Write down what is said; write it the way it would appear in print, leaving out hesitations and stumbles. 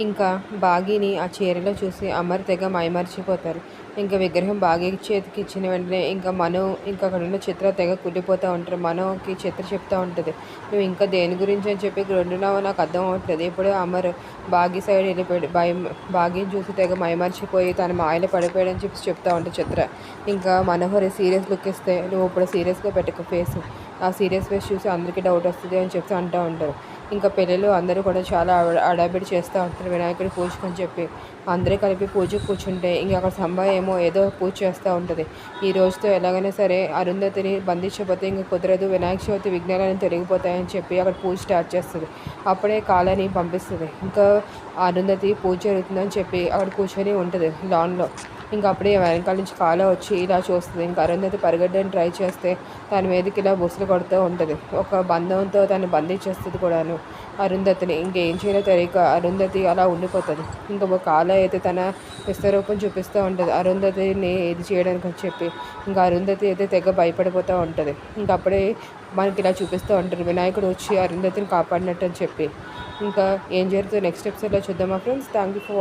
ఇంకా బాగీని ఆ చీరలో చూసి అమర్ తెగ మైమర్చిపోతారు. ఇంకా విగ్రహం బాగీ చేతికి ఇచ్చిన వెంటనే ఇంకా మనో ఇంకా అక్కడున్న చిత్ర తెగ కుళ్ళిపోతూ ఉంటారు. మనోకి చిత్ర చెప్తూ ఉంటుంది, నువ్వు ఇంకా దేని గురించి అని చెప్పి ఉంటున్నావో నాకు అర్థం అవ్వట్లేదు. ఇప్పుడు అమర్ బాగీ సైడ్ వెళ్ళిపోయాడు. బాగీని చూసి తెగ మైమర్చిపోయి తన మాయలో పడిపోయాడని చెప్పి చెప్తా ఉంటుంది చిత్ర. ఇంకా మనోహర్ సీరియస్ లుక్ ఇస్తే, నువ్వు ఇప్పుడు సీరియస్గా పెట్టుకో ఫేస్, ఆ సీరియస్ ఫేస్ చూసి అందరికీ డౌట్ వస్తుంది అని చెప్పి అంటూ ఉంటారు. ఇంకా పెళ్ళిలో అందరూ కూడా చాలా హడావిడి చేస్తూ ఉంటారు వినాయకుడి పూజకు అని చెప్పి. అందరూ కలిపి పూజకు కూర్చుంటే ఇంక అక్కడ సంబ ఏమో ఏదో పూజ చేస్తూ ఉంటుంది. ఈ రోజుతో ఎలాగైనా సరే అరుంధతిని బంధించకపోతే ఇంక కుదరదు, వినాయక చవితి విఘ్నాలను తొలగిపోతాయని చెప్పి అక్కడ పూజ స్టార్ట్ చేస్తుంది. అప్పుడే కాలని పంపిస్తుంది. ఇంకా అరుంధతి పూజ జరుగుతుందని చెప్పి అక్కడ కూర్చొని ఉంటుంది లాన్లో. ఇంకా అప్పుడే వెనకాల నుంచి కాల వచ్చి ఇలా చూస్తుంది. ఇంకా అరుంధతి పరిగెట్టడానికి ట్రై చేస్తే తన మీదకి ఇలా బుసలు కొడుతూ ఉంటుంది. ఒక బంధంతో తను బంధించేస్తుంది కూడాను అరుంధతిని. ఇంకేం చేయాలో తెలియక అరుంధతి అలా ఉండిపోతుంది. ఇంకా ఒక కాల అయితే తన విశ్వరూపం చూపిస్తూ ఉంటుంది అరుంధతిని ఏది చేయడానికి అని చెప్పి. ఇంకా అరుంధతి అయితే తెగ భయపడిపోతూ ఉంటుంది. ఇంకా అప్పుడే మనకి ఇలా చూపిస్తూ ఉంటారు వినాయకుడు వచ్చి అరుంధతిని కాపాడినట్టు అని చెప్పి. ఇంకా ఏం జరుగుతుందో నెక్స్ట్ ఎపిసోడ్లో చూద్దామా ఫ్రెండ్స్. Thank you for